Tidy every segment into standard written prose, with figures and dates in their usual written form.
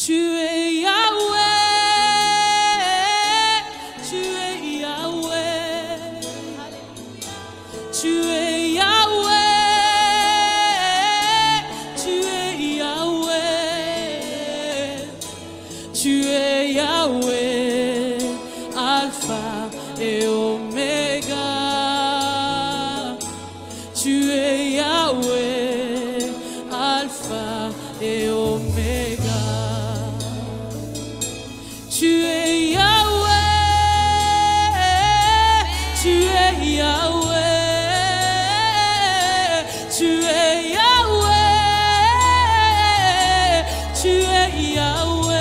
Tu es Yahweh, tu es Yahweh, tu es Yahweh, tu es Yahweh, tu es Yahweh, Alpha et Oméga, tu es Yahweh, Alpha et Oméga. Tu es Yahweh, tu es Yahweh, tu es Yahweh, tu es Yahweh,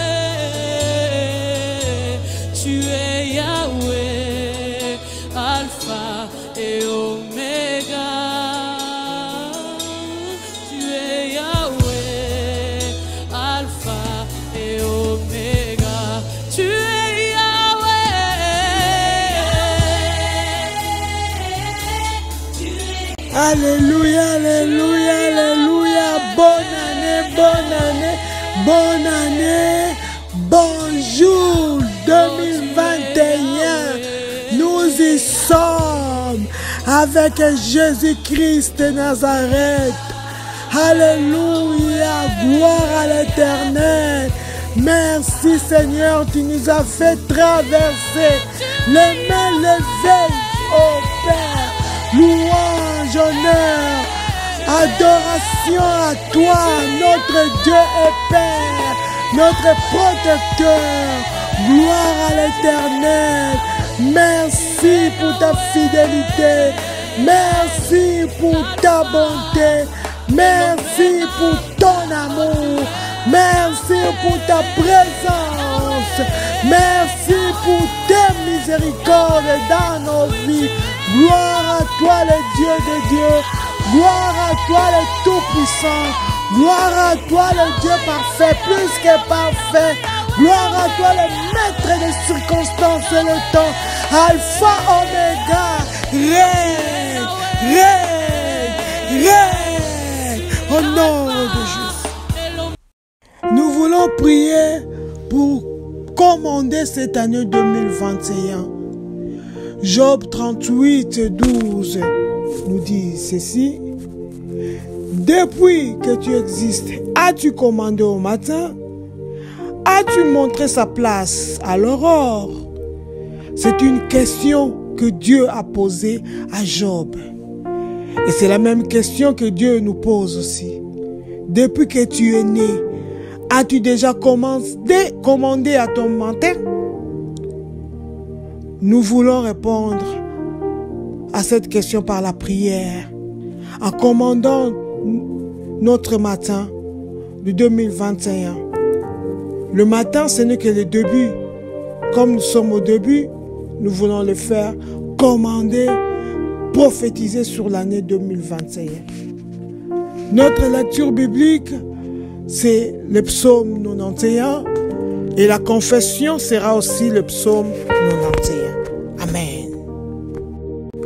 tu es Yahweh, Alpha et Oméga. Tu es Yahweh, Alpha et Oméga. Tu es Yahweh. Alléluia, alléluia, alléluia. Bonne année, bonne année, bonne année. Bonjour 2021. Nous y sommes avec Jésus-Christ de Nazareth. Alléluia, gloire à l'Éternel. Merci Seigneur, tu nous as fait traverser les mains levées au Père. Louange, honneur, adoration à toi, notre Dieu et Père, notre protecteur. Gloire à l'Éternel. Merci pour ta fidélité. Merci pour ta bonté. Merci pour ton amour. Merci pour ta présence. Merci pour tes miséricordes dans nos vies. Gloire à toi le Dieu de Dieu. Gloire à toi le Tout-Puissant. Gloire à toi le Dieu parfait, plus que parfait. Gloire à toi le maître des circonstances et le temps. Alpha, Oméga. Règne, règne, règne. Au nom de Jésus. Nous voulons prier pour commander cette année 2021. Job 38, 12 nous dit ceci. Depuis que tu existes, as-tu commandé au matin? As-tu montré sa place à l'aurore? C'est une question que Dieu a posée à Job. Et c'est la même question que Dieu nous pose aussi. Depuis que tu es né, as-tu déjà commandé à ton matin? Nous voulons répondre à cette question par la prière, en commandant notre matin de 2021. Le matin, ce n'est que le début. Comme nous sommes au début, nous voulons le faire, commander, prophétiser sur l'année 2021. Notre lecture biblique, c'est le psaume 91 et la confession sera aussi le psaume 91. Amen.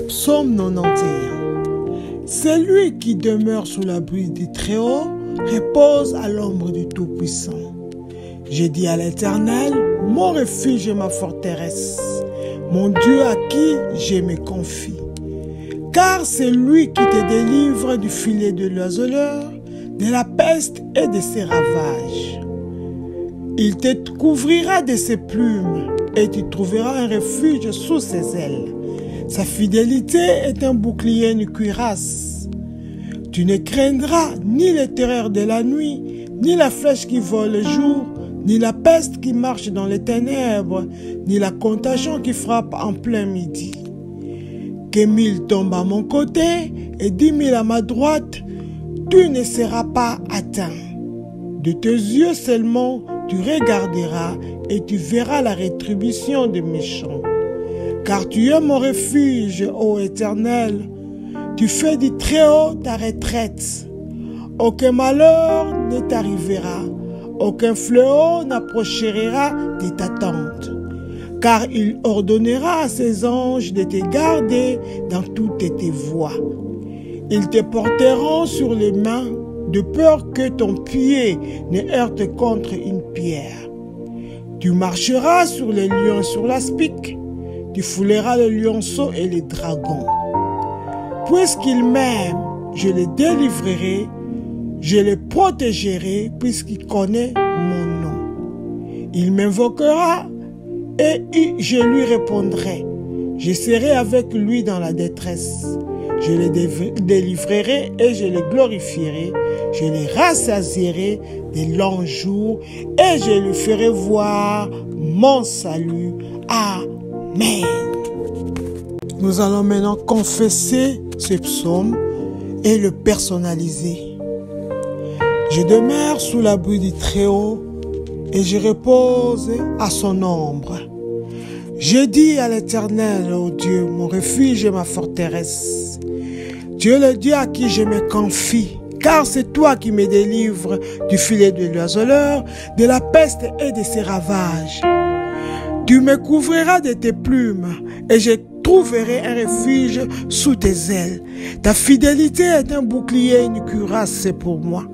Psaume 91. Celui qui demeure sous l'abri du Très-Haut repose à l'ombre du Tout-Puissant. Je dis à l'Éternel, mon refuge et ma forteresse, mon Dieu à qui je me confie. Car c'est lui qui te délivre du filet de l'oiseleur, de la peste et de ses ravages. Il te couvrira de ses plumes et tu trouveras un refuge sous ses ailes. Sa fidélité est un bouclier et une cuirasse. Tu ne craindras ni les terreurs de la nuit, ni la flèche qui vole le jour, ni la peste qui marche dans les ténèbres, ni la contagion qui frappe en plein midi. Que 1000 tombent à mon côté et 10 000 à ma droite, tu ne seras pas atteint. De tes yeux seulement, tu regarderas et tu verras la rétribution des méchants. Car tu es mon refuge, ô Éternel. Tu fais du Très-Haut ta retraite. Aucun malheur ne t'arrivera. Aucun fléau n'approchera de ta tente. Car il ordonnera à ses anges de te garder dans toutes tes voies. Ils te porteront sur les mains de peur que ton pied ne heurte contre une pierre. Tu marcheras sur les lions et sur l'aspic. Tu fouleras les lionceaux et les dragons. Puisqu'il m'aime, je les délivrerai, je les protégerai, puisqu'il connaît mon nom. Il m'invoquera et je lui répondrai. Je serai avec lui dans la détresse. Je les délivrerai et je les glorifierai. Je les rassasierai de longs jours et je lui ferai voir mon salut. Amen. Nous allons maintenant confesser ce psaume et le personnaliser. Je demeure sous l'abri du Très-Haut et je repose à son ombre. Je dis à l'Éternel, ô Dieu, mon refuge et ma forteresse. Dieu le Dieu à qui je me confie, car c'est toi qui me délivres du filet de l'oiseleur, de la peste et de ses ravages. Tu me couvriras de tes plumes et je trouverai un refuge sous tes ailes. Ta fidélité est un bouclier et une cuirasse pour moi.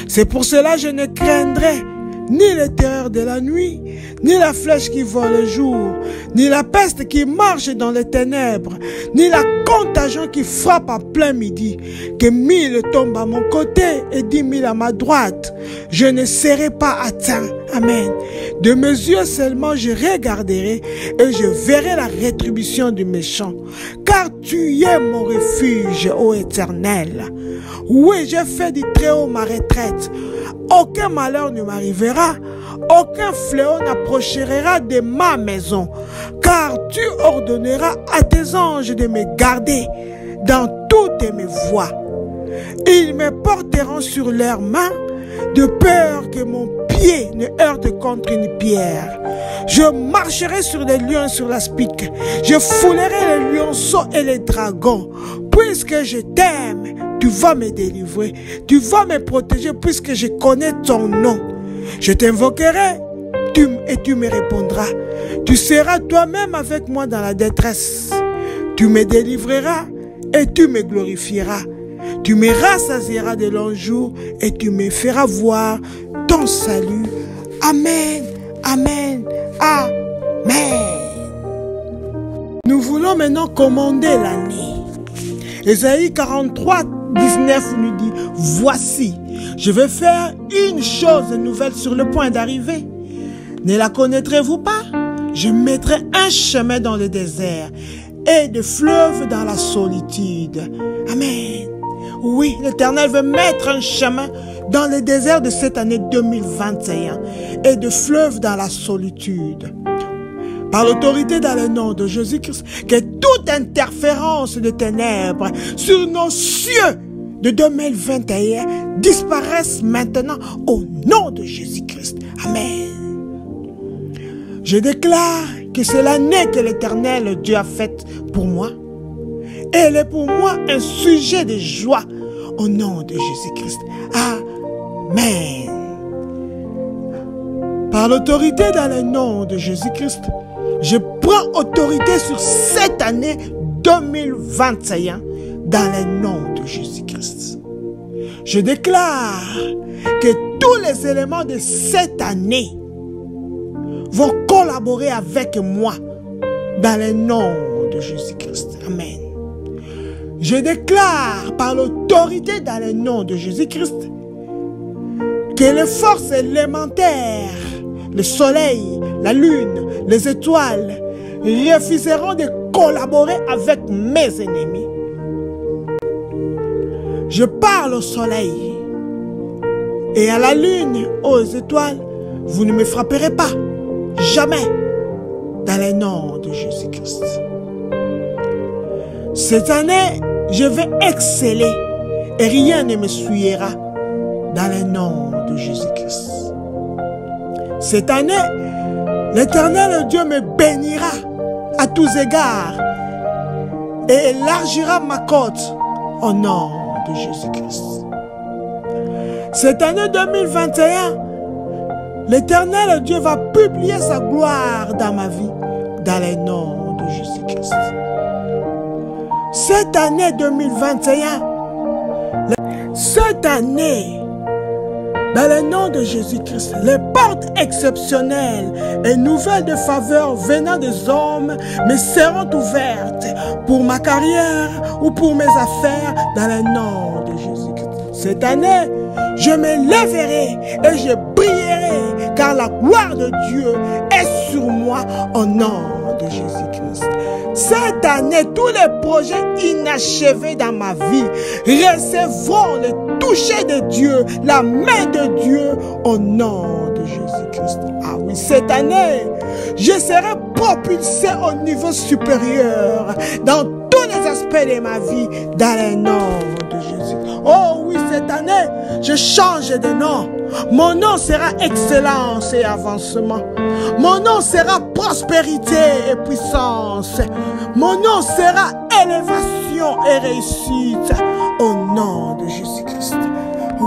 C'est pour cela que je ne craindrai ni les terreurs de la nuit, ni la flèche qui vole le jour, ni la peste qui marche dans les ténèbres, ni la contagion qui frappe en plein midi. Que 1000 tombent à mon côté et 10 000 à ma droite, je ne serai pas atteint. Amen. De mes yeux seulement je regarderai et je verrai la rétribution du méchant. Car tu es mon refuge, ô Éternel. Oui, j'ai fait du Très-Haut ma retraite. Aucun malheur ne m'arrivera, aucun fléau n'approchera de ma maison, car tu ordonneras à tes anges de me garder dans toutes mes voies. Ils me porteront sur leurs mains, de peur que mon pied ne heurte contre une pierre. Je marcherai sur les lions et sur l'aspic, je foulerai les lionceaux et les dragons. Puisque je t'aime, tu vas me délivrer, tu vas me protéger puisque je connais ton nom. Je t'invoquerai et tu me répondras. Tu seras toi-même avec moi dans la détresse. Tu me délivreras et tu me glorifieras. Tu me rassasieras de longs jours et tu me feras voir ton salut. Amen, amen, amen. Nous voulons maintenant commander l'année. Ésaïe 43, 19 nous dit, voici, je vais faire une chose nouvelle sur le point d'arriver. Ne la connaîtrez-vous pas? Je mettrai un chemin dans le désert et des fleuves dans la solitude. Amen. Oui, l'Éternel veut mettre un chemin dans le désert de cette année 2021 et de fleuves dans la solitude. Par l'autorité dans le nom de Jésus-Christ, que toute interférence de ténèbres sur nos cieux de 2021 disparaisse maintenant au nom de Jésus-Christ. Amen. Je déclare que c'est l'année que l'Éternel Dieu a faite pour moi. Et elle est pour moi un sujet de joie au nom de Jésus-Christ. Amen. Par l'autorité dans le nom de Jésus-Christ, je prends autorité sur cette année 2021 dans le nom de Jésus-Christ. Je déclare que tous les éléments de cette année vont collaborer avec moi dans le nom de Jésus-Christ. Amen. Je déclare par l'autorité dans le nom de Jésus-Christ que les forces élémentaires, le soleil, la lune, les étoiles, refuseront de collaborer avec mes ennemis. Je parle au soleil et à la lune, aux étoiles, vous ne me frapperez pas, jamais, dans le nom de Jésus-Christ. Cette année, je vais exceller et rien ne me souillera dans le nom de Jésus-Christ. Cette année, l'Éternel Dieu me bénira à tous égards et élargira ma côte au nom de Jésus-Christ. Cette année 2021, l'Éternel Dieu va publier sa gloire dans ma vie, dans le nom de Jésus-Christ. Cette année 2021, Cette année, dans le nom de Jésus-Christ, les portes exceptionnelles et nouvelles de faveur venant des hommes me seront ouvertes pour ma carrière ou pour mes affaires dans le nom de Jésus-Christ. Cette année, je me lèverai et je brillerai car la gloire de Dieu est sur moi au nom de Jésus-Christ. Cette année, tous les projets inachevés dans ma vie recevront le toucher de Dieu, la main de Dieu au nom de Jésus-Christ. Ah oui, cette année, je serai propulsé au niveau supérieur dans tous les aspects de ma vie dans le nom de Jésus. Oh oui, cette année, je change de nom. Mon nom sera excellence et avancement. Mon nom sera prospérité et puissance. Mon nom sera élévation et réussite au nom de Jésus-Christ.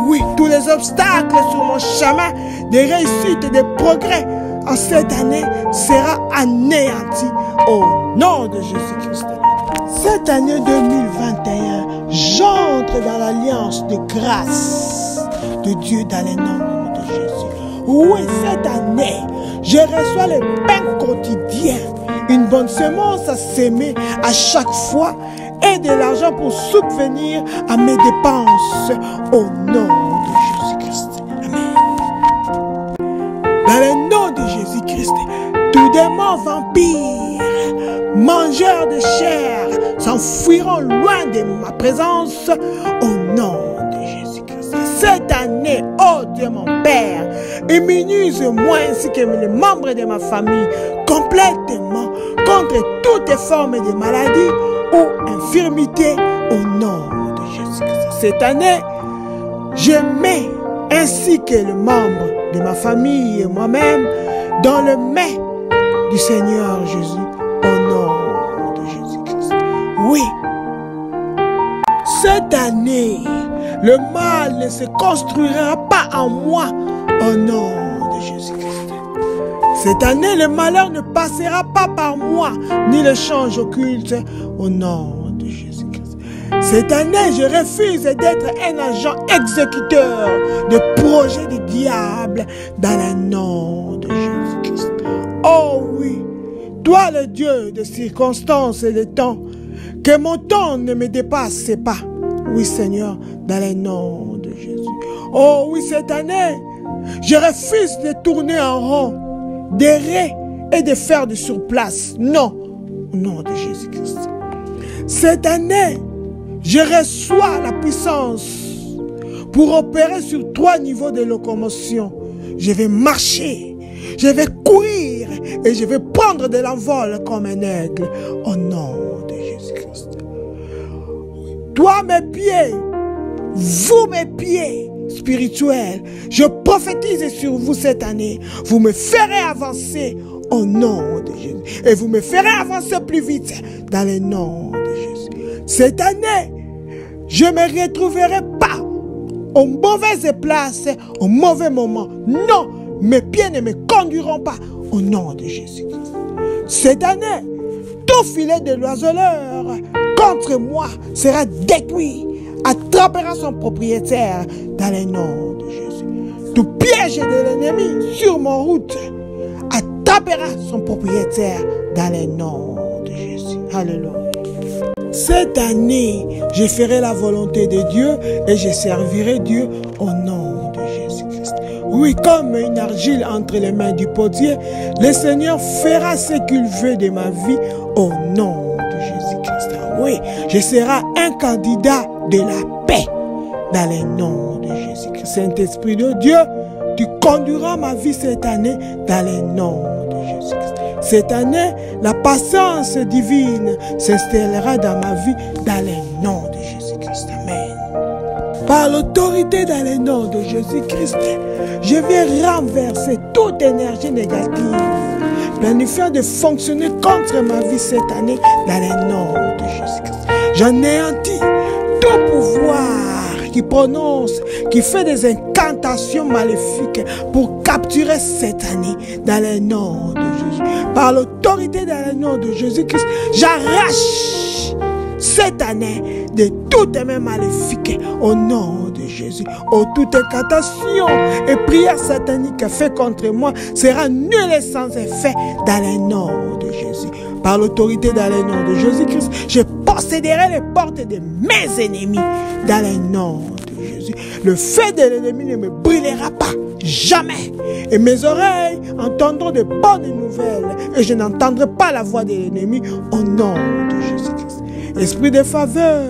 Oui, tous les obstacles sur mon chemin de réussite et de progrès en cette année sera anéanti au nom de Jésus-Christ. Cette année 2021, j'entre dans l'alliance de grâce de Dieu dans le nom de Jésus. Oui, cette année, je reçois le pain quotidien, une bonne semence à s'aimer à chaque fois et de l'argent pour subvenir à mes dépenses au nom de Jésus-Christ. Amen. Dans le nom de Jésus-Christ, tous démons vampires, mangeurs de chair, s'enfuiront loin de ma présence au nom de Jésus-Christ. Cette année, oh Dieu mon Père, immunise-moi ainsi que les membres de ma famille complètement contre toutes formes de maladies ou infirmités au nom de Jésus-Christ. Cette année, je mets ainsi que les membres de ma famille et moi-même dans le main du Seigneur Jésus au nom de Jésus-Christ. Oui, cette année, le mal ne se construira pas en moi au nom de Jésus-Christ. Cette année, le malheur ne passera pas par moi, ni le change occulte au nom de Jésus-Christ. Cette année, je refuse d'être un agent exécuteur de projets du diable dans le nom de Jésus-Christ. Oh oui, toi le Dieu des circonstances et des temps, que mon temps ne me dépasse pas. Oui Seigneur, dans le nom de Jésus. Oh oui, cette année, je refuse de tourner en rond, d'errer et de faire du surplace. Non, au nom de Jésus-Christ. Cette année, je reçois la puissance pour opérer sur 3 niveaux de locomotion. Je vais marcher, je vais courir et je vais prendre de l'envol comme un aigle au nom de Jésus-Christ. Toi mes pieds, vous mes pieds spirituels, je prophétise sur vous cette année. Vous me ferez avancer au nom de Jésus. Et vous me ferez avancer plus vite dans le nom de Jésus. Cette année, je ne me retrouverai pas aux mauvaises places, au mauvais moment. Non, mes pieds ne me conduiront pas au nom de Jésus-Christ. Cette année, tout filet de l'oiseleur contre moi sera détruit, attrapera son propriétaire dans le nom de Jésus. Tout piège de l'ennemi sur mon route attrapera son propriétaire dans le nom de Jésus. Alléluia. Cette année, je ferai la volonté de Dieu et je servirai Dieu au nom de Jésus-Christ. Oui, comme une argile entre les mains du potier, le Seigneur fera ce qu'il veut de ma vie au nom de Jésus-Christ. Oui, je serai un candidat de la paix dans le nom de Jésus-Christ. Saint-Esprit de Dieu, tu conduiras ma vie cette année dans le nom de Jésus-Christ. Cette année, la patience divine s'installera dans ma vie dans le nom de Jésus-Christ. Amen. Par l'autorité dans le nom de Jésus-Christ, je viens renverser toute énergie négative, planifiant de fonctionner contre ma vie cette année dans le nom de Jésus-Christ. J'anéantis tout pouvoir qui prononce, qui fait des incantations maléfiques pour capturer cette année dans le nom de Jésus. Par l'autorité dans le nom de Jésus-Christ, j'arrache cette année de toutes mes maléfiques au nom de Jésus. Oh, toute incantation et prière satanique faite contre moi sera nulle et sans effet dans le nom de Jésus. Par l'autorité dans le nom de Jésus-Christ, je posséderai les portes de mes ennemis dans le nom de Jésus. Le feu de l'ennemi ne me brûlera pas, jamais. Et mes oreilles entendront de bonnes nouvelles et je n'entendrai pas la voix de l'ennemi au nom de Jésus-Christ. Esprit de faveur,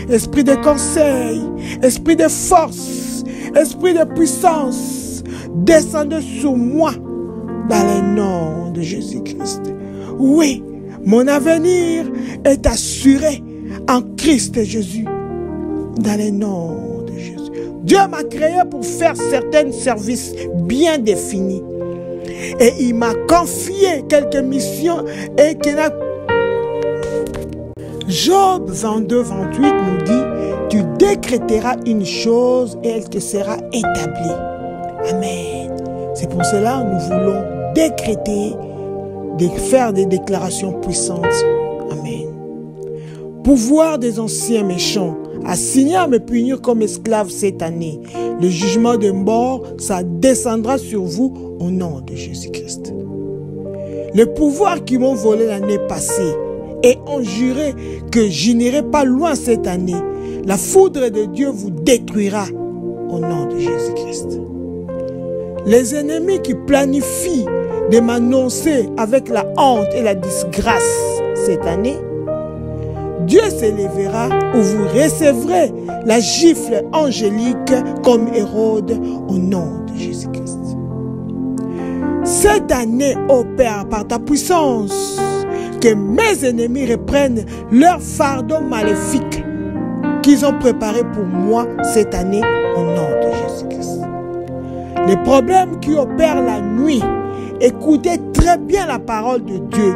esprit de conseil, esprit de force, esprit de puissance, descendez sur moi dans le nom de Jésus-Christ. Oui, mon avenir est assuré en Christ Jésus dans le nom de Jésus. Dieu m'a créé pour faire certains services bien définis. Et il m'a confié quelques missions et qu'il a... Job 22, 28 nous dit, tu décréteras une chose et elle te sera établie. Amen. C'est pour cela que nous voulons décréter, faire des déclarations puissantes. Amen. Pouvoir des anciens méchants, assigné à me punir comme esclave cette année. Le jugement de mort, ça descendra sur vous au nom de Jésus-Christ. Les pouvoirs qui m'ont volé l'année passée et ont juré que je n'irai pas loin cette année, la foudre de Dieu vous détruira au nom de Jésus-Christ. Les ennemis qui planifient de m'annoncer avec la honte et la disgrâce cette année, Dieu s'élèvera où vous recevrez la gifle angélique comme Hérode au nom de Jésus-Christ. Cette année, ô Père, par ta puissance, que mes ennemis reprennent leur fardeau maléfique qu'ils ont préparé pour moi cette année au nom de Jésus-Christ. Les problèmes qui opèrent la nuit, écoutez très bien la parole de Dieu.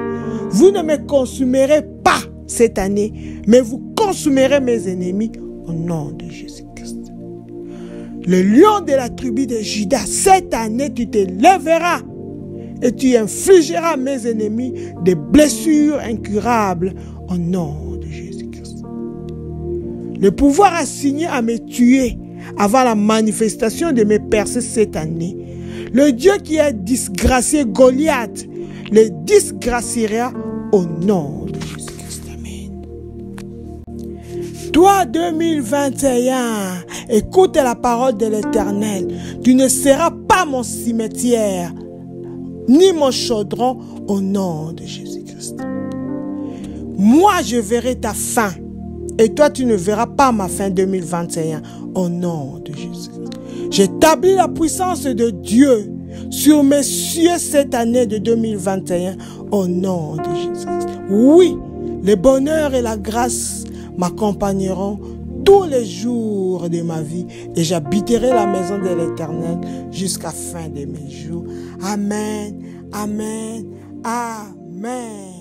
Vous ne me consumerez pas cette année, mais vous consumerez mes ennemis au nom de Jésus-Christ. Le lion de la tribu de Juda, cette année tu te lèveras et tu infligeras à mes ennemis des blessures incurables au nom de Jésus-Christ. Le pouvoir assigné à me tuer avant la manifestation de mes percées cette année, le Dieu qui a disgracié Goliath, le disgraciera au nom de Jésus-Christ. Amen. Toi, 2021, écoute la parole de l'Éternel. Tu ne seras pas mon cimetière, ni mon chaudron au nom de Jésus-Christ. Moi, je verrai ta fin et toi, tu ne verras pas ma fin 2021 au nom de Jésus-Christ. J'établis la puissance de Dieu sur mes cieux cette année de 2021 au nom de Jésus-Christ. Oui, le bonheur et la grâce m'accompagneront tous les jours de ma vie et j'habiterai la maison de l'Éternel jusqu'à la fin de mes jours. Amen, amen, amen.